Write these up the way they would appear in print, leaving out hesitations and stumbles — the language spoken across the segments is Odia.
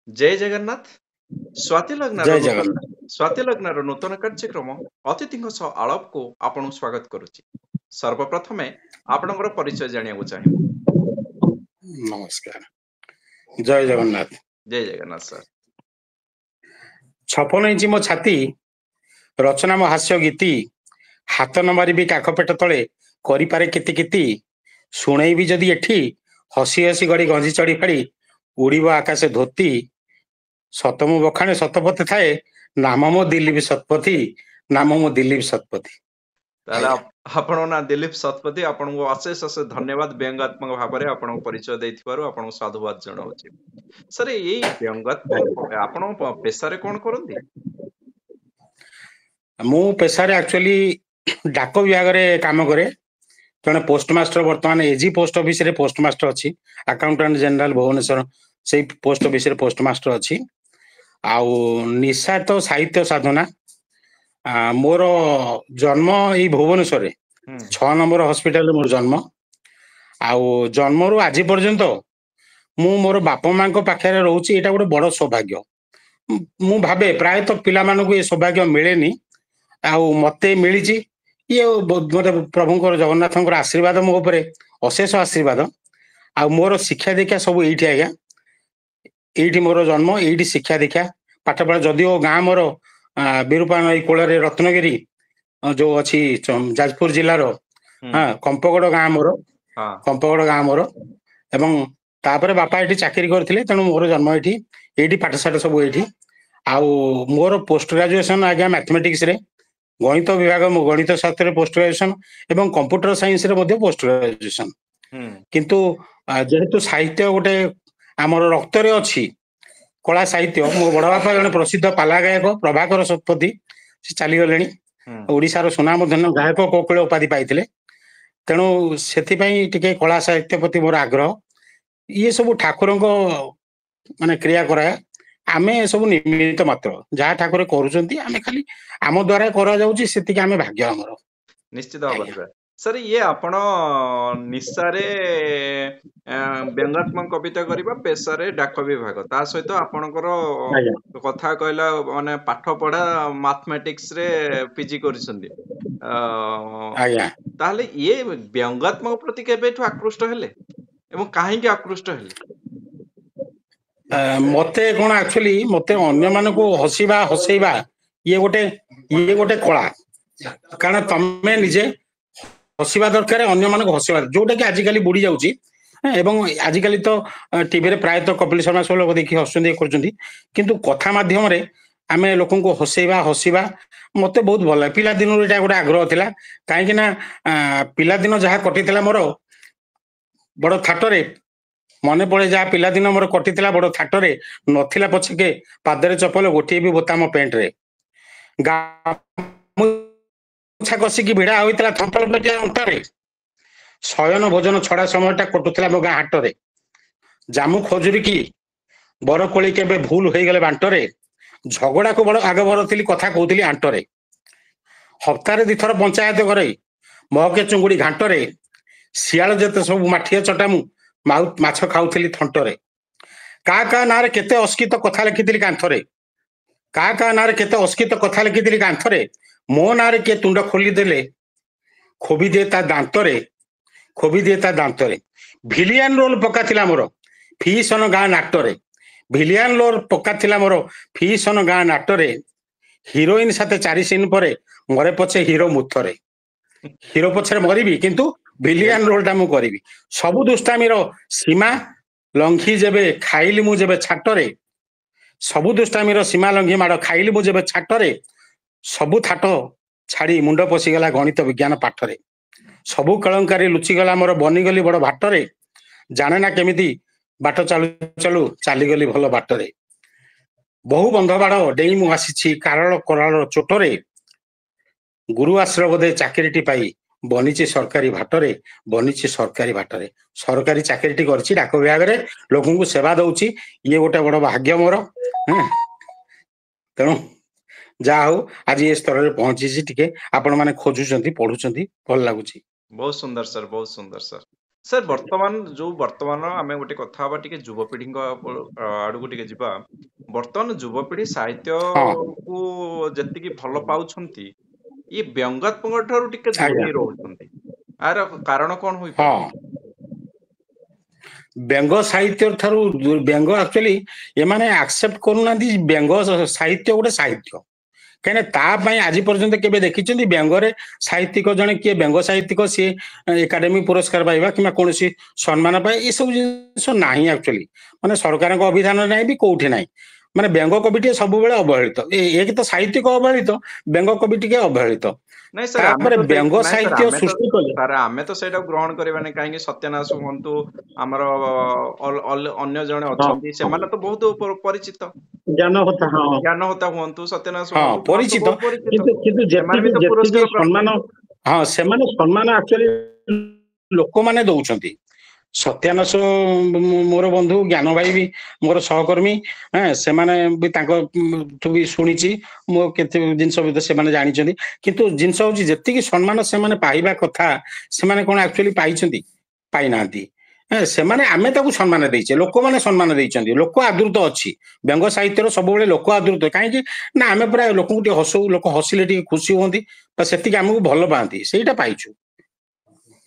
जय जगन्नाथ स्वाति लग्नार जय नूतन जगन्नाथ। स्वाति लग्नार नूतन कार्यक्रम अतिथिଙ୍କ ସହ ଆଳାପକୁ ଆପଣଙ୍କୁ ସ୍ୱାଗତ କରୁଛି। ସର୍ବପ୍ରଥମେ ଆପଣଙ୍କର ପରିଚୟ ଜାଣିବାକୁ ଚାହିଁବୁ। नमस्कार। जय जगन्नाथ। ଜୟ ଜଗନ୍ନାଥ ସାର୍। 56 ଇଞ୍ଚ ମୋ ଛାତି, ରଚନା ମୋ ହାସ୍ୟ ଗୀତି, ହାତ ନ ମାରିବି କାଖ ପେଟ ତଳେ, କରିପାରେ କିତି କିତି, ଶୁଣେଇବି ଯଦି ଏଠି, ହସି ହସି ଗଡ଼ି ଗଞ୍ଜି ଚଢ଼ି ଫାଡ଼ି, ଉଡ଼ିବ ଆକାଶେ ଧୋତି, ସତ ମୁଁ ବଖାଣେ ଶତପଥେ ଥାଏ, ନାମ ମୋ ଦିଲ୍ଲୀପ ଶତପଥୀ, ନାମ ମୋ ଦିଲ୍ଲୀପ ଶତପଥୀ। ତାହେଲେ ଆଜ୍ଞା। ଆପଣ ନା ଦିଲ୍ଲୀପ ଶତପଥୀ, ଆପଣଙ୍କୁ ଅଶେଷ ଅଶେଷ ଧନ୍ୟବାଦ ବ୍ୟଙ୍ଗାତ୍ମକ ଭାବରେ ଆପଣଙ୍କୁ ପରିଚୟ ଦେଇଥିବାରୁ ଆପଣଙ୍କୁ ସାଧୁବାଦ ଜଣାଉଛି। ସାର୍ ଏଇ ବ୍ୟଙ୍ଗାତ୍ମକ ଆପଣ ପେଶାରେ କଣ କରନ୍ତି? ମୁଁ ପେଶାରେ ଆକ୍ଚୁଆଲି ଡାକ ବିଭାଗରେ କାମ କରେ। ଜଣେ ପୋଷ୍ଟମାଷ୍ଟର ବର୍ତ୍ତମାନ ଏଜି ପୋଷ୍ଟ ଅଫିସରେ ପୋଷ୍ଟମାଷ୍ଟର ଅଛି, ଆକାଉଣ୍ଟାଣ୍ଟ ଜେନେରାଲ ଭୁବନେଶ୍ୱର ସେଇ ପୋଷ୍ଟ ଅଫିସରେ ପୋଷ୍ଟମାଷ୍ଟର ଅଛି। ଆଉ ନିଶା ତ ସାହିତ୍ୟ ସାଧନା। ମୋର ଜନ୍ମ ଏଇ ଭୁବନେଶ୍ୱରରେ ହୁଁ 6 ନମ୍ବର ହସ୍ପିଟାଲରେ ମୋର ଜନ୍ମ। ଆଉ ଜନ୍ମରୁ ଆଜି ପର୍ଯ୍ୟନ୍ତ ମୁଁ ମୋର ବାପା ମାଙ୍କ ପାଖରେ ରହୁଛି, ଏଇଟା ଗୋଟେ ବଡ ସୌଭାଗ୍ୟ। ମୁଁ ଭାବେ ପ୍ରାୟତଃ ପିଲାମାନଙ୍କୁ ଏ ସୌଭାଗ୍ୟ ମିଳେନି, ଆଉ ମତେ ମିଳିଛି। ଇଏ ମତେ ପ୍ରଭୁଙ୍କର ଜଗନ୍ନାଥଙ୍କର ଆଶୀର୍ବାଦ ମୋ ଉପରେ, ଅଶେଷ ଆଶୀର୍ବାଦ। ଆଉ ମୋର ଶିକ୍ଷା ଦୀକ୍ଷା ସବୁ ଏଇଠି ଆଜ୍ଞା, ଏଇଠି ମୋର ଜନ୍ମ, ଏଇଠି ଶିକ୍ଷା ଦୀକ୍ଷା ପାଠ ପଢା। ଯଦିଓ ଗାଁ ମୋର ବିରୁପା ନଈ କୂଳରେ ରତ୍ନଗିରି ଯୋଉ ଅଛି ଯାଜପୁର ଜିଲ୍ଲାର, ହୁଁ କମ୍ପଗଡ ଗାଁ ମୋର, ହଁ କମ୍ପଗଡ ଗାଁ ମୋର। ଏବଂ ତାପରେ ବାପା ଏଠି ଚାକିରି କରିଥିଲେ, ତେଣୁ ମୋର ଜନ୍ମ ଏଇଠି, ଏଇଠି ପାଠଶାଠ ସବୁ ଏଇଠି। ଆଉ ମୋର ପୋଷ୍ଟ ଗ୍ରାଜୁଏସନ ଆଜ୍ଞା ମ୍ୟାଥମେଟିକ୍ସରେ, ଗଣିତ ବିଭାଗ ଗଣିତ ଶାସ୍ତ୍ରରେ ପୋଷ୍ଟ ଗ୍ରାଜୁଏସନ ଏବଂ କମ୍ପ୍ୟୁଟର ସାଇନ୍ସରେ ମଧ୍ୟ ପୋଷ୍ଟ ଗ୍ରାଜୁଏସନ। ହୁଁ କିନ୍ତୁ ଯେହେତୁ ସାହିତ୍ୟ ଗୋଟେ ଆମର ରକ୍ତରେ ଅଛି, କଳା ସାହିତ୍ୟ। ମୋ ବଡ ବାପା ଜଣେ ପ୍ରସିଦ୍ଧ ପାଲା ଗାୟକ ପ୍ରଭାକର ଶତପଥୀ, ସେ ଚାଲିଗଲେଣି। ହୁଁ ଓଡିଶାର ସୁନାମଧନ୍ୟ ଗାୟକ କୋକିଳ ଉପାଧି ପାଇଥିଲେ। ତେଣୁ ସେଥିପାଇଁ ଟିକେ କଳା ସାହିତ୍ୟ ପ୍ରତି ମୋର ଆଗ୍ରହ। ଇଏ ସବୁ ଠାକୁରଙ୍କ ମାନେ କ୍ରିୟା କରାଏ। ଆମେ ଏସବୁ ନିମିତ୍ତ ମାତ୍ର, ଯାହା ଠାକୁର କରୁଛନ୍ତି ଆମେ ଖାଲି ଆମ ଦ୍ଵାରା କରାଯାଉଛି, ସେତିକି ଆମେ ଭାଗ୍ୟ ଆମର। ନିଶ୍ଚିତ ଭାବରେ ଆଜ୍ଞା ସାର୍। ସାର୍ ଇଏ ଆପଣ ନିଶାରେ ବ୍ୟଙ୍ଗାତ୍ମକ କବିତା କରିବା, ପେଶାରେ ଡାକ ବିଭାଗ, ତା ସହିତ ଆପଣଙ୍କର ଆଜ୍ଞା କଥା କହିଲା ମାନେ ପାଠ ପଢା ମାଥମେଟିକ୍ସ ରେ ପିଜି କରିଛନ୍ତି। ଆଜ୍ଞା। ତାହେଲେ ଇଏ ବ୍ୟଙ୍ଗାତ୍ମକ ପ୍ରତି କେବେଠୁ ଆକୃଷ୍ଟ ହେଲେ ଏବଂ କାହିଁକି ଆକୃଷ୍ଟ ହେଲେ? ମତେ କଣ ଆକ୍ଚୁଆଲି ମତେ ଅନ୍ୟମାନଙ୍କୁ ହସିବା ହସେଇବା ଇଏ ଗୋଟେ କଳା। କାରଣ ତମେ ନିଜେ ହସିବା ଦରକାର, ଅନ୍ୟମାନଙ୍କୁ ହସିବା, ଯୋଉଟା କି ଆଜିକାଲି ବୁଡି ଯାଉଛି। ଏବଂ ଆଜିକାଲି ତ ଟିଭିରେ ପ୍ରାୟତଃ କପିଲ ଶର୍ମା ସବୁ ଲୋକ ଦେଖି ହସୁଛନ୍ତି, ଇଏ କରୁଛନ୍ତି। କିନ୍ତୁ କଥା ମାଧ୍ୟମରେ ଆମେ ଲୋକଙ୍କୁ ହସେଇବା, ହସିବା ମତେ ବହୁତ ଭଲ ଲାଗେ। ପିଲାଦିନରୁ ଏଇଟା ଗୋଟେ ଆଗ୍ରହ ଥିଲା। କାହିଁକି ନା ପିଲାଦିନ ଯାହା କଟିଥିଲା ମୋର ବଡ ଥାଟରେ ମନେ ପଡେ। ଯାହା ପିଲାଦିନ ମୋର କଟିଥିଲା ବଡ ଥାଟରେ, ନଥିଲା ପଛକେ ପାଦରେ ଚପଲ, ଗୋଟିଏ ବି ବୋତାମ ପେଣ୍ଟରେ, ଗାମୁଛା କଷିକି ଭିଡା ହୋଇଥିଲା ଥଣ୍ଟର ପେଟିଆ ଅଣ୍ଟାରେ, ଶୟନ ଭୋଜନ ଛଡା ସମୟଟା କଟୁଥିଲା ମୋ ଗାଁ ହାଟରେ। ଜାମୁ ଖଜୁରୀ କି ବରକୋଳି କେବେ ଭୁଲ ହେଇଗଲେ ବାଣ୍ଟରେ, ଝଗଡାକୁ ବଡ ଆଗଭର ଥିଲି, କଥା କହୁଥିଲି ଆଣ୍ଟରେ। ହପ୍ତାରେ ଦିଥର ପଞ୍ଚାୟତ ଘରେ ମହକେ ଚୁଙ୍ଗୁଡି ଘାଣ୍ଟରେ, ଶିଆଳ ଯେତେ ସବୁ ମାଠିଆ ଚଟା ମୁଁ ମାଛ ଖାଉଥିଲି ଥଣ୍ଟରେ। କାହା କାହା ନାଁରେ କେତେ ଅସ୍କିତ କଥା ଲେଖିଥିଲି କାନ୍ଥରେ, କାହା କାହା ନାଁରେ କେତେ ଅସ୍କିତ କଥା ଲେଖିଥିଲି କାନ୍ଥରେ, ମୋ ନାଁରେ କିଏ ତୁଣ୍ଡ ଖୋଲିଦେଲେ ଖୋବି ଦିଏ ତା ଦାନ୍ତରେ, ଖୋବି ଦିଏ ତା ଦାନ୍ତରେ। ଭିଲିଆନ ରୋଲ ପକାଥିଲା ମୋର ଫିସନ ଗାଁ ନାଟରେ, ଭିଲିଆନ ରୋଲ ପକାଥିଲା ମୋର ଫିସନ ଗାଁ ନାଟରେ। ହିରୋଇନ ସାଥେ 4 ସିନ ପରେ ମରେ ପଛେ ହିରୋ ମୁଥରେ। ହିରୋ ପଛରେ ମରିବି, କିନ୍ତୁ ଭିଲିଆନ ରୋଲ ଟା ମୁଁ କରିବି। ସବୁ ଦୁଷ୍ଟାମିର ସୀମା ଲଙ୍ଘି ଯେବେ ଖାଇଲି ମୁଁ ଯେବେ ଛାଟରେ, ସବୁ ଦୁଷ୍ଟାମିର ସୀମା ଲଙ୍ଘି ମାଡ ଖାଇଲି ମୁଁ ଯେବେ ଛାଟରେ, ସବୁ ଥାଟ ଛାଡି ମୁଣ୍ଡ ପଶିଗଲା ଗଣିତ ବିଜ୍ଞାନ ପାଠରେ। ସବୁ କଳଙ୍କାରୀ ଲୁଚିଗଲା ମୋର ବନିଗଲି ବଡ ଭାଟରେ, ଜାଣେ ନା କେମିତି ବାଟ ଚାଲୁ ଚାଲୁ ଚାଲିଗଲି ଭଲ ବାଟରେ। ବହୁ ବନ୍ଧ ବାଡ ଡେଇଁ ମୁଁ ଆସିଛି କାରଳ କରାଳ ଚୋଟରେ, ଗୁରୁ ଆଶ୍ରୟ ବୋଧେ ଚାକିରିଟି ପାଇ ବନିଛି ସରକାରୀ ଭାଟରେ, ବନିଛି ସରକାରୀ ଭାଟରେ। ସରକାରୀ ଚାକିରିଟି କରିଛି ଡାକ ବିଭାଗରେ, ଲୋକଙ୍କୁ ସେବା ଦଉଛି, ଇଏ ଗୋଟେ ବଡ ଭାଗ୍ୟ ମୋର। ତେଣୁ ଯାହା ହଉ ଆଜି ଏ ସ୍ତରରେ ପହଞ୍ଚିଛି। ଟିକେ ଆପଣ ମାନେ ଖୋଜୁଛନ୍ତି, ପଢୁଛନ୍ତି, ଭଲ ଲାଗୁଛି। ବହୁତ ସୁନ୍ଦର ସାର୍, ବହୁତ ସୁନ୍ଦର ସାର୍। सर वर्तमान आमे गोटे कथा हबा टिके युवपीढ़ी आड़ू टिके जिबा वर्तमान युवपीढ़ी साहित्य हाँ को जतिकी भल पाउछंती ये व्यंगात्मक ठारू टिके आज्ञा दूरेई रहउछंती आर कारण कोन होई हाँ पारे व्यंग साहित्य ठारू व्यंग एक्चुअली एमाने एक्सेप्ट करूना व्यंग साहित्य गोटे साहित्य कहीं तापाई आज पर्यंत केबे देखिछन्ती व्यंगरे साहित्यिक जने किए व्यंग साहित्यिक सी एकाडेमी पुरस्कार पाइबा कि कौन सम्मान पाए ये सब जिनिस नाही एक्चुअली माने सरकार अभिधान नहीं भी कौटी नहीं माने व्यंग कवि टे सब बेले अवहेलित एक तो साहित्यिक अवहेलित व्यंग कवि टे अवहेलित नहीं सर आमे तापर तो से व्यंग नहीं साहित्य सृष्टि कले सर आमे तो सेटा ग्रहण करबानी काहे सत्यनाश हुंतु हमर अन्य जने हाँ अछंती सेमाने तो बहुत परिचित ज्ञान होता हाँ ज्ञान होता हुंतु सत्यनाश हाँ हुंतु तो परिचित बहुत परिचित किंतु किंतु सेमाने भी जेतिकी तो जेतिकी पुरस्कार प्राप्त सम्मान हाँ सेमाने सम्मान एक्चुअली लोक माने दउछंती सत्यानाश मोर बंधु ज्ञान भाई भी मोर सहकर्मी हाँ सेमाने भी तांको तू भी सुनिची मो केते जिंस भी से माने जानिछंती किंतु जिंस होची जेतिकी सम्मान से माने पाइबा कथा से माने कोन एक्चुअली पाइछंती पाइ नांती सेमाने आमे ताकू सम्मान देइछे लोक माने सम्मान देइछंती लोक आदृत अछि व्यंग साहित्यर सब बेले लोक आदृत काहे ना आमे पूरा लोक टी हसू लोक हसिले टी खुशी होंती सेतिकी हमकू भल पाती सेटा पाइछु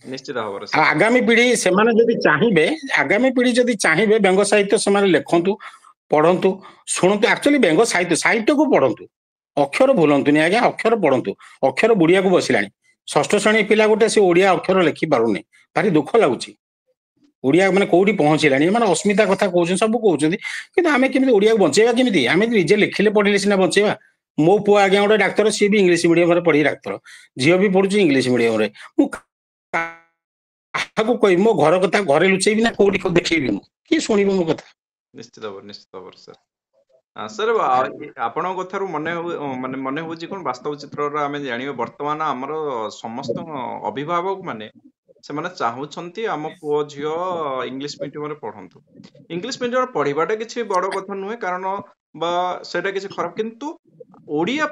निश्चित भाବରେ सर आगामी पीढ़ी से चाहिए आगामी पीढ़ी जदि चाहिए व्यंग साहित्य से लिखतु पढ़तु शुणु एक्चुअली व्यंग साहित्य साहित्य को पढ़तु अक्षर भूलतुनि आज्ञा अक्षर पढ़तु अक्षर बुड़िया को बसिला षष्ठ श्रेणी पिला गोटे से ओडिया अक्षर लिखि पारुनी भारी दुख लगुच ओडिया मैंने कौटी पहुंचलानी मैंने अस्मिता कथा कहते सब कहते कि आम केमी ओडिया को बचेगा केमी आम निजे लिखिले पढ़िले सीना बचेगा मो पुआ आज्ञा गोटे डाक्तर सी भी इंग्लीश मीडियम पढ़ी डाक्तर झील भी पढ़ुची इंग्लीश मीडियम कह मो घर कथा घरे लुचेबी ना कौटी देखी किए शुण मो कथा निश्चित भाव सर सर आपण कथार मन माने मन हो वास्तव चित्र आम जान बर्तमान आमर समस्त अभिभावक माने से चाहूंती आम पुओ झील इंग्लीश मीडियम पढ़ंतु इंग्लीश मीडियम पढ़ाटा किसी बड़ कथा नुहे कारण सेटा किसी खराब किंतु ओडिया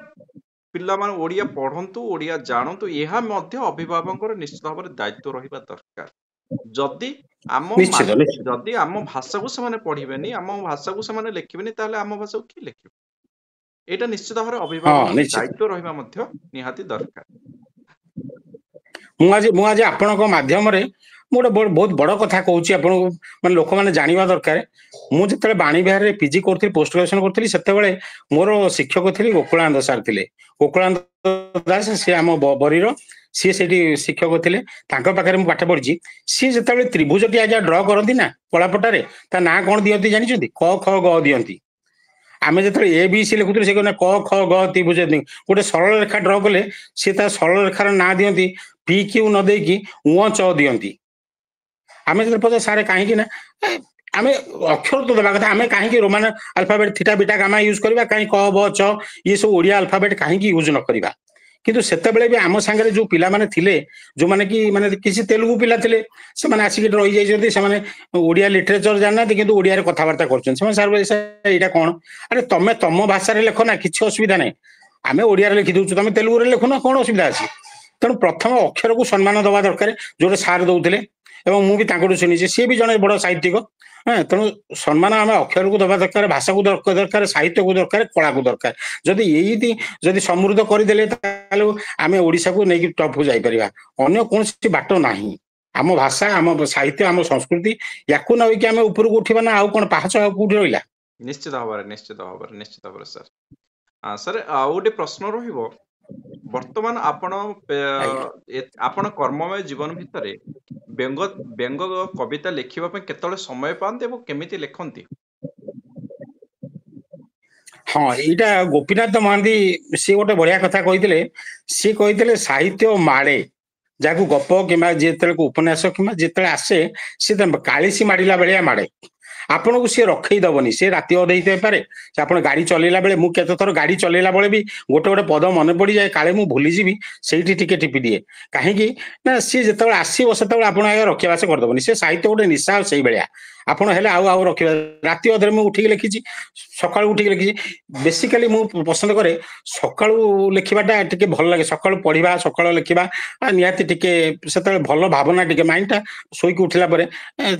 पिला माने ओडिया पढ़ंतु ओडिया जानतु यह अभिभावक निश्चित भाव दायित्व रहा दरकार जदि आम निश्चित निश्चित जदि आम भाषा को से पढ़िबेनी आम भाषा को से लिखिबेनी ताले आम भाषा को किए लिखिबे एटा निश्चित भाव अभिभावक दायित्व रहा निहाती दरकार मुझे आपण माध्यम गोटे बहुत बड़ कथा कहूँ मैं लोक मैंने जानवा दरकार मुझे बाणी विहार पीजी करी पोस्ट ग्रेजुएशन करी से मोर शिक्षक थी गोकुलानंद सार थे गोकुलानंद दास सी आम बरीर सी से शिक्षक थे पाखे पाठ पढ़ी सी जो त्रिभुज टी आज्ञा ड्र करती ना कलापटारे ता ना कौन दिखती जानते क ख ग दिखती आम जो ए बी सी लिखुते क ख ग त्रिभुज गोटे सरल रेखा ड्र कले सी सरल रेखार ना दिखती पी क्यू न देकी उ च दिखती आम जो पचार सारे कहीं ना आम अक्षर तो देवा कथा आम कहीं Roman alphabet theta beta gamma use करवा कहीं क ब च ये सब ओडिया अल्फाबेट कहीं यूज न करवा किंतु सेतेबेले भी आम सांगे जो पिला माने थिले जो माने कि माने किसी तेलुगु पिला थिले से माने आसिक रही जाइछन्ती से माने ओडिया लिटरेचर जानना किंतु ओडिया रे कथावार्ता करछन से सर एटा कोन अरे तमे तम भाषा रे लेखो ना किछि असुविधा नै आमे ओडिया रे लिखि दउछु तमे तेलुगु रे लेखो ना कोन असुविधा अछि तेणु प्रथम अक्षर को सम्मान दवा दरकार जोटे सार दउथिले एवं मु भी तांकटू सुनिछि सी भी जने बड़ साहित्यिक तेणु सम्मान आम अक्षर को दवा दरकार भाषा को दरकार साहित्य को दरकार कला को दरकार जदि यही जदि समृद्ध करदेले आम ओडिशा को नहीं टॉप को जाई परिबा अन्य कौन बाट नाही आम भाषा आम साहित्य आम संस्कृति याकू न होई कि आम ऊपर को उठिबा ना आउ कोन पहाच कोठी रहिला निश्चित भाव सर सर आ गोटे प्रश्न रहिबो वर्तमान आपण कर्ममय जीवन भितर व्यंग व्यंग कविता लिखिबा पे केतले समय पाते एवं केमिति लिखंती हाँ यहाँ गोपीनाथ महांती सी गोटे बढ़िया कथा कही सी कही साहित्य माड़े जहाँ गप कि उपन्यास कि जिते आसे सी कालीसी माड़िला बेलिया माड़े आपन को सी रखई दबनी सी राति अधे पारे आप गाड़ी चलेला बेले मु केते थर गाड़ी चलेला बेले भी गोटे गोटे पद मन पड़ जाए काले मु भूली जीवी सेठी टिके टिपी दिए कहीं ना सी जिते आसो से आप रखिया करदेबनी सी साहित्य गोटे निशा से भाया ଆପଣ ହେଲେ ଆଉ ରଖିବା ରାତି ଅଧରେ ମୁଁ ଉଠିକି ଲେଖିଛି ସକାଳୁ ଉଠିକି ଲେଖିଛି ବେସିକାଲି ମୁଁ ପସନ୍ଦ କରେ ସକାଳୁ ଲେଖିବାଟା ଟିକେ ଭଲ ଲାଗେ ସକାଳୁ ପଢିବା ସକାଳୁ ଲେଖିବା ନିହାତି ଟିକେ ସେତେବେଳେ ଭଲ ଭାବନା ଟିକେ ମାଇଣ୍ଡଟା ଶୋଇକି ଉଠିଲା ପରେ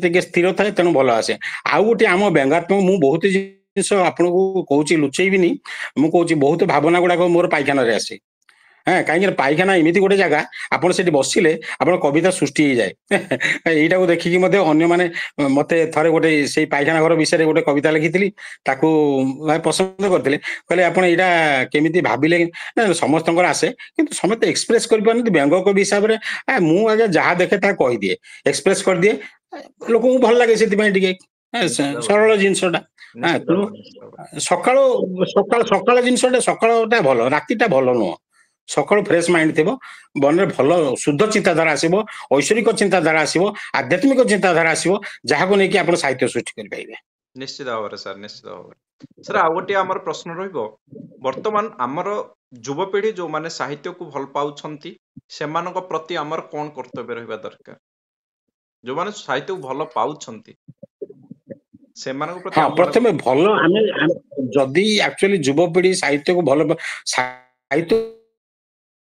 ଟିକେ ସ୍ଥିର ଥାଏ ତେଣୁ ଭଲ ଆସେ ଆଉ ଗୋଟେ ଆମ ବ୍ୟଙ୍ଗାତ୍ମକ ମୁଁ ବହୁତ ଜିନିଷ ଆପଣଙ୍କୁ କହୁଛି ଲୁଚେଇବିନି ମୁଁ କହୁଛି ବହୁତ ଭାବନା ଗୁଡାକ ମୋର ପାଇଖାନାରେ ଆସେ হ্যাঁ କାହିଁକି ପାଇଖାନା ଏମିତି ଗୋଟେ ଜାଗା ଆପଣ ସେଠି ବସିଲେ ଆପଣ କବିତା ସୃଷ୍ଟି ହେଇଯାଏ ଏଇଟାକୁ ଦେଖିକି ମଧ୍ୟ ଅନ୍ୟମାନେ ମତେ ଥରେ ଗୋଟେ ସେଇ ପାଇଖାନା ଘର ବିଷୟରେ ଗୋଟେ କବିତା ଲେଖିଥିଲି ତାକୁ ପସନ୍ଦ କରିଥିଲେ କହିଲେ ଆପଣ ଏଇଟା କେମିତି ଭାବିଲେ ସମସ୍ତଙ୍କର ଆସେ କିନ୍ତୁ ସମସ୍ତେ ଏକ୍ସପ୍ରେସ କରିପାରନ୍ତି ବ୍ୟଙ୍ଗ କବି ହିସାବରେ ମୁଁ ଆଜ୍ଞା ଯାହା ଦେଖେ ତାହା କହିଦିଏ ଏକ୍ସପ୍ରେସ କରିଦିଏ ଲୋକଙ୍କୁ ଭଲ ଲାଗେ ସେଥିପାଇଁ ଟିକେ ନିଶ୍ଚିତ ଭାବରେ ସରଳ ଜିନିଷଟା ନିଶ୍ଚିତ ତେଣୁ ଭାବରେ ନିଶ୍ଚିତ ଭାବରେ ସକାଳ ସକାଳ ଜିନିଷଟା ସକାଳଟା ଭଲ ରାତିଟା ଭଲ ନୁହଁ ସକାଳୁ ଫ୍ରେଶ ମାଇଣ୍ଡ ଥିବ ମନରେ ଭଲ ଶୁଦ୍ଧ ଚିନ୍ତାଧାରା ଆସିବ ଐଶ୍ୱରିକ ଚିନ୍ତାଧାରା ଆସିବ ଆଧ୍ୟାତ୍ମିକ ଚିନ୍ତାଧାରା ଆସିବ ଯାହାକୁ ନେଇକି ଆପଣ ସାହିତ୍ୟ ସୃଷ୍ଟି କରିପାରିବେ ନିଶ୍ଚିତ ଭାବରେ ସାର୍ ନିଶ୍ଚିତ ଭାବରେ ସାର୍ ଆଉ ଗୋଟିଏ ଆମର ପ୍ରଶ୍ନ ରହିବ ବର୍ତ୍ତମାନ ଆମର ଯୁବପିଢି ଯୋଉମାନେ ସାହିତ୍ୟକୁ ଭଲ ପାଉଛନ୍ତି ସେମାନଙ୍କ ପ୍ରତି ଆମର କଣ କର୍ତ୍ତବ୍ୟ ରହିବା ଦରକାର ଯୋଉମାନେ ସାହିତ୍ୟକୁ ଭଲ ପାଉଛନ୍ତି ସେମାନଙ୍କ ପ୍ରତି ହଁ ଆମ ପ୍ରଥମେ ଭଲ ଆମେ ଯଦି ଆକ୍ଚୁଆଲି ଯୁବପିଢି ସାହିତ୍ୟକୁ ଭଲ ସାହିତ୍ୟ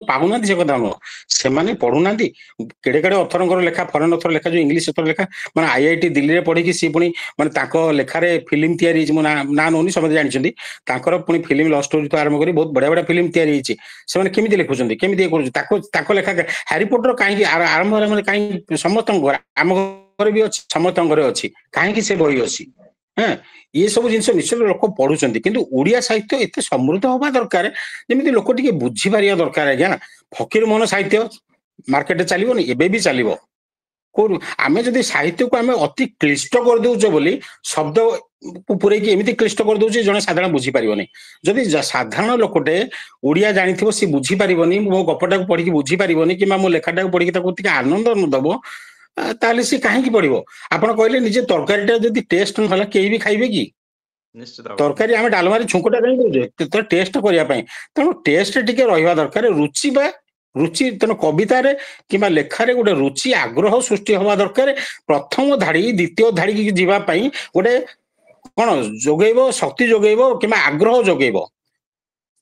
ପାଉନାହାନ୍ତି ସେ କଥା ନୁହଁ ସେମାନେ ପଢୁନାହାନ୍ତି କେଡେ କେଡେ ଅଥରଙ୍କର ଲେଖା ଫରେନ ଅଥର ଲେଖା ଯୋଉ ଇଂଲିଶ ଅଥର ଲେଖା ମାନେ ଆଇଆଇଟି ଦିଲ୍ଲୀରେ ପଢିକି ସିଏ ପୁଣି ମାନେ ତାଙ୍କ ଲେଖାରେ ଫିଲ୍ମ ତିଆରି ହେଇଛି ମୁଁ ନା ନଉନି ସମସ୍ତେ ଜାଣିଛନ୍ତି ତାଙ୍କର ପୁଣି ଫିଲ୍ମ ଲଭ ଷ୍ଟୋରି ଆରମ୍ଭ କରି ବହୁତ ବଢିଆ ବଢିଆ ଫିଲ୍ମ ତିଆରି ହେଇଛି ସେମାନେ କେମିତି ଲେଖୁଛନ୍ତି କେମିତି ଇଏ କରୁଛନ୍ତି ତାଙ୍କ ଲେଖା ହ୍ୟାରିପୋଟର କାହିଁକି ଆରମ୍ଭ ହେଲା ମାନେ କାହିଁକି ସମସ୍ତଙ୍କ ଘରେ ଆମ ଘରେ ବି ଅଛି ସମସ୍ତଙ୍କ ଘରେ ଅଛି କାହିଁକି ସେ ବହି ଅଛି ହଁ ଏ ସବୁ ଜିନିଷ ନିଶ୍ଚୟ ଲୋକ ପଢୁଛନ୍ତି କିନ୍ତୁ ଓଡିଆ ସାହିତ୍ୟ ଏତେ ସମୃଦ୍ଧ ହବା ଦରକାର ଯେମିତି ଲୋକ ଟିକେ ବୁଝିପାରିବା ଦରକାର ଆଜ୍ଞା ଫକୀର ମୋହନ ସାହିତ୍ୟ ମାର୍କେଟରେ ଚାଲିବନି ଏବେ ବି ଚାଲିବ କୋଉ ଆମେ ଯଦି ସାହିତ୍ୟକୁ ଆମେ ଅତି କ୍ଲିଷ୍ଟ କରିଦଉଛେ ବୋଲି ଶବ୍ଦ ପୁରେଇକି ଏମିତି କ୍ଲିଷ୍ଟ କରିଦଉଛେ ଜଣେ ସାଧାରଣ ବୁଝିପାରିବନି ଯଦି ସାଧାରଣ ଲୋକଟେ ଓଡିଆ ଜାଣିଥିବ ସେ ବୁଝିପାରିବନି ମୋ ଗପଟାକୁ ପଢିକି ବୁଝିପାରିବନି କିମ୍ବା ମୋ ଲେଖାଟାକୁ ପଢିକି ତାକୁ ଟିକେ ଆନନ୍ଦ ଦବ ତାହେଲେ ସେ କାହିଁକି ପଢିବ ଆପଣ କହିଲେ ନିଜେ ତରକାରୀଟା ଯଦି ଟେଷ୍ଟ ନହେଲା କେହି ବି ଖାଇବେ କି ନିଶ୍ଚିତ ଭାବରେ ତରକାରୀ ଆମେ ଡାଲମାରେ ଛୁଙ୍କଟା କାହିଁ ଦଉଛେ ଟେଷ୍ଟ କରିବା ପାଇଁ ତେଣୁ ଟେଷ୍ଟ ଟିକେ ରହିବା ଦରକାର ରୁଚି ତେଣୁ କବିତାରେ କିମ୍ବା ଲେଖାରେ ଗୋଟେ ରୁଚି ଆଗ୍ରହ ସୃଷ୍ଟି ହବା ଦରକାର ପ୍ରଥମ ଧାଡି ଦ୍ୱିତୀୟ ଧାଡିକି ଯିବା ପାଇଁ ଗୋଟେ କଣ ଯୋଗେଇବ ଶକ୍ତି ଯୋଗେଇବ କିମ୍ବା ଆଗ୍ରହ ଯୋଗେଇବ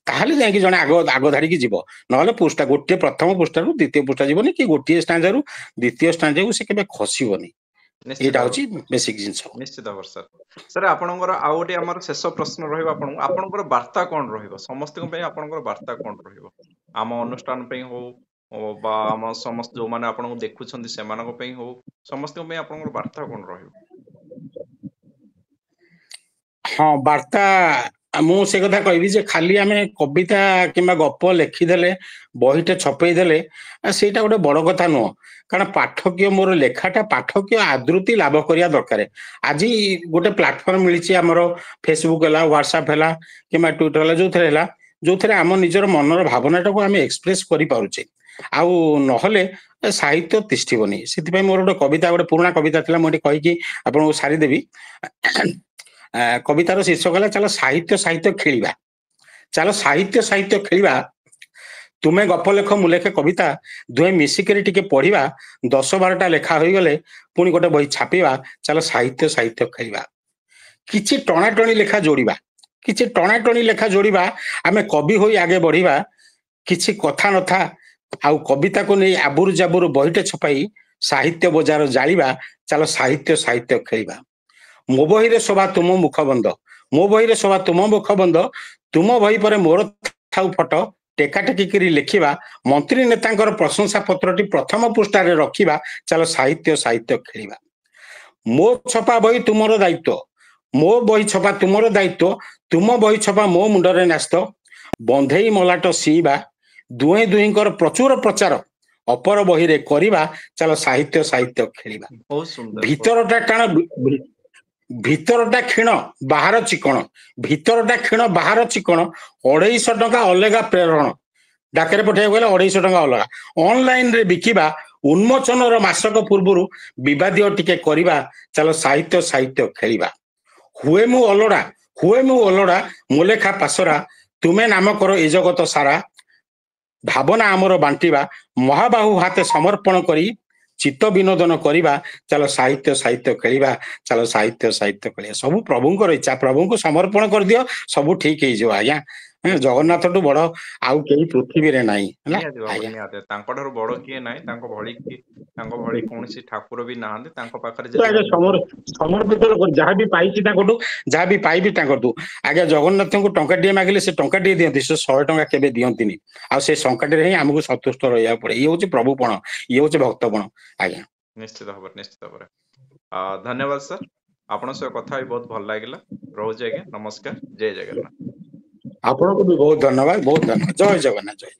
ତାହେଲେ ଯାଇକି ଜଣେ ଆଗ ଧାଡିକି ଯିବ ନହେଲେ ଗୋଟିଏ ପ୍ରଥମ ପୃଷ୍ଠାରୁ ଦ୍ୱିତୀୟ ପୃଷ୍ଠା ଯିବନି କି ଗୋଟିଏ ଷ୍ଟାଞ୍ଜାରୁ ଦ୍ୱିତୀୟ ଷ୍ଟାଞ୍ଜାକୁ ସେ କେବେ ଖସିବନି ନିଶ୍ଚିତ ଏଇଟା ଭାବରେ ହଉଛି ବେସିକ ଜିନିଷ ନିଶ୍ଚିତ ଭାବରେ ସାର୍ ସାର୍ ଆପଣଙ୍କର ଆଉ ଗୋଟେ ଆମର ଶେଷ ପ୍ରଶ୍ନ ରହିବ ଆପଣଙ୍କର ବାର୍ତ୍ତା କଣ ରହିବ ସମସ୍ତଙ୍କ ପାଇଁ ଆପଣଙ୍କର ବାର୍ତ୍ତା କଣ ରହିବ ଆମ ଅନୁଷ୍ଠାନ ପାଇଁ ହଉ ବା ଆମ ସମସ୍ତ ଯୋଉମାନେ ଆପଣଙ୍କୁ ଦେଖୁଛନ୍ତି ସେମାନଙ୍କ ପାଇଁ ହଉ ସମସ୍ତଙ୍କ ପାଇଁ ଆପଣଙ୍କର ବାର୍ତ୍ତା କଣ ରହିବ ହଁ ବାର୍ତ୍ତା ମୁଁ ସେ କଥା କହିବି ଯେ ଖାଲି ଆମେ କବିତା କିମ୍ବା ଗପ ଲେଖିଦେଲେ ବହିଟେ ଛପେଇ ଦେଲେ ସେଇଟା ଗୋଟେ ବଡ କଥା ନୁହଁ କାରଣ ପାଠକୀୟ ମୋର ଲେଖାଟା ପାଠକୀୟ ଆଦୃତି ଲାଭ କରିବା ଦରକାର ଆଜି ଗୋଟେ ପ୍ଲାଟଫର୍ମ ମିଳିଛି ଆମର ଫେସବୁକ୍ ହେଲା ହ୍ୱାଟ୍ସଆପ୍ ହେଲା କିମ୍ବା ଟ୍ୱିଟର ହେଲା ଯୋଉଥିରେ ଆମ ନିଜର ମନର ଭାବନାଟାକୁ ଆମେ ଏକ୍ସପ୍ରେସ କରିପାରୁଛେ ଆଉ ନହେଲେ ସାହିତ୍ୟ ତିଷ୍ଠିବନି ସେଥିପାଇଁ ମୋର ଗୋଟେ କବିତା ଗୋଟେ ପୁରୁଣା କବିତା ଥିଲା ମୁଁ ଏଠି କହିକି ଆପଣଙ୍କୁ ସାରିଦେବି କବିତାର ଶୀର୍ଷକ ହେଲା ଚାଲ ସାହିତ୍ୟ ଖେଳିବା ଚାଲ ସାହିତ୍ୟ ଖେଳିବା ତୁମେ ଗପ ଲେଖ ମୁଁ ଲେଖେ କବିତା ଦୁହେଁ ମିଶିକରି ଟିକେ ପଢିବା 10-12ଟା ଲେଖା ହୋଇଗଲେ ପୁଣି ଗୋଟେ ବହି ଛାପିବା ଚାଲ ସାହିତ୍ୟ ଖେଳିବା କିଛି ଟଣାଟଣି ଲେଖା ଯୋଡିବା ଆମେ କବି ହୋଇ ଆଗେ ବଢିବା କିଛି କଥା ନଥା ଆଉ କବିତାକୁ ନେଇ ଆବୁରୁ ଜାବୁରୁ ବହିଟେ ଛପାଇ ସାହିତ୍ୟ ବଜାର ଜାଳିବା ଚାଲ ସାହିତ୍ୟ ଖେଳିବା ମୋ ବହିରେ ଶୋଭା ତୁମ ମୁଖବନ୍ଧ ତୁମ ବହି ପରେ ମୋର ଥାଉ ଫଟୋ ଟେକାଟେକିକିରି ଲେଖିବା ମନ୍ତ୍ରୀ ନେତାଙ୍କର ପ୍ରଶଂସା ପତ୍ରଟି ପ୍ରଥମ ପୃଷ୍ଠାରେ ରଖିବା ଚାଲ ସାହିତ୍ୟ ଖେଳିବା ମୋ ଛପା ବହି ତୁମର ଦାୟିତ୍ୱ ମୋ ବହି ଛପା ତୁମର ଦାୟିତ୍ୱ ତୁମ ବହି ଛପା ମୋ ମୁଣ୍ଡରେ ନ୍ୟସ୍ତ ବନ୍ଧେଇ ମଲାଟ ସିଇବା ଦୁହିଁଙ୍କର ପ୍ରଚୁର ପ୍ରଚାର ଅପର ବହିରେ କରିବା ଚାଲ ସାହିତ୍ୟ ଖେଳିବା ବହୁତ ସୁନ୍ଦର ଭିତରଟା ଟାଣ ଭିତରଟା କ୍ଷୀଣ ବାହାର ଚିକଣ 250 ଟଙ୍କା ଅଲଗା ପ୍ରେରଣ ଡାକରେ ପଠେଇବାକୁ ଗଲେ 250 ଟଙ୍କା ଅଲଗା ଅନଲାଇନ ରେ ବିକିବା ଉନ୍ମୋଚନର ମାସକ ପୂର୍ବରୁ ବିବାଦୀୟ ଟିକେ କରିବା ଚାଲ ସାହିତ୍ୟ ଖେଳିବା ହୁଏ ମୁଁ ଅଲୋଡା ମୋ ଲେଖା ପାସରା ତୁମେ ନାମ କର ଏ ଜଗତ ସାରା ଭାବନା ଆମର ବାଣ୍ଟିବା ମହାବାହୁ ହାତେ ସମର୍ପଣ କରି ଚିତ୍ତ ବିନୋଦନ କରିବା, ଚାଲ ସାହିତ୍ୟ ସାହିତ୍ୟ ଖେଳିବା, ଚାଲ ସାହିତ୍ୟ ସାହିତ୍ୟ ଖେଳିବା। ସବୁ ପ୍ରଭୁଙ୍କର ଇଚ୍ଛା, ପ୍ରଭୁଙ୍କୁ ସମର୍ପଣ କରିଦିଅ, ସବୁ ଠିକ ହେଇଯିବ ଆଜ୍ଞା। ଜଗନ୍ନାଥଠୁ ବଡ ଆଉ କେହି ପୃଥିବୀରେ ନାହିଁ ହେଲା ନିହାତି ଭାବରେ ଆଜ୍ଞା। ନିହାତି ତାଙ୍କ ଠାରୁ ବଡ କିଏ ନାହିଁ, ତାଙ୍କ ଭଳି କୌଣସି ଠାକୁର ବି ନାହାନ୍ତି। ତାଙ୍କ ପାଖରେ ଆଜ୍ଞା ଯେତିକି ସମର୍ପିତ ଯାହା ବି ପାଇଛି ତାଙ୍କଠୁ, ଯାହା ବି ପାଇବି ତାଙ୍କଠୁ। ଆଜ୍ଞା ଜଗନ୍ନାଥଙ୍କୁ ଟଙ୍କାଟିଏ ମାଗିଲେ ସେ ଟଙ୍କାଟିଏ ଦିଅନ୍ତି, ସେ 100 ଟଙ୍କା କେବେ ଦିଅନ୍ତିନି। ଆଉ ସେ ଟଙ୍କାଟିରେ ହିଁ ଆମକୁ ସନ୍ତୁଷ୍ଟ ରହିବାକୁ ପଡେ। ଇଏ ହଉଛି ପ୍ରଭୁପଣ, ଇଏ ହଉଛି ଭକ୍ତପଣ ଆଜ୍ଞା। ନିଶ୍ଚିତ ଭାବରେ ଧନ୍ୟବାଦ ସାର୍, ଆପଣଙ୍କ ସହ କଥା ହେଇ ବହୁତ ଭଲ ଲାଗିଲା। ରହୁଛି ଆଜ୍ଞା, ନମସ୍କାର, ଜୟ ଜଗନ୍ନାଥ। ଆପଣଙ୍କୁ ବି ବହୁତ ଧନ୍ୟବାଦ, ବହୁତ ଧନ୍ୟବାଦ। ଜୟ ଜଗନ୍ନାଥ, ଜୟ।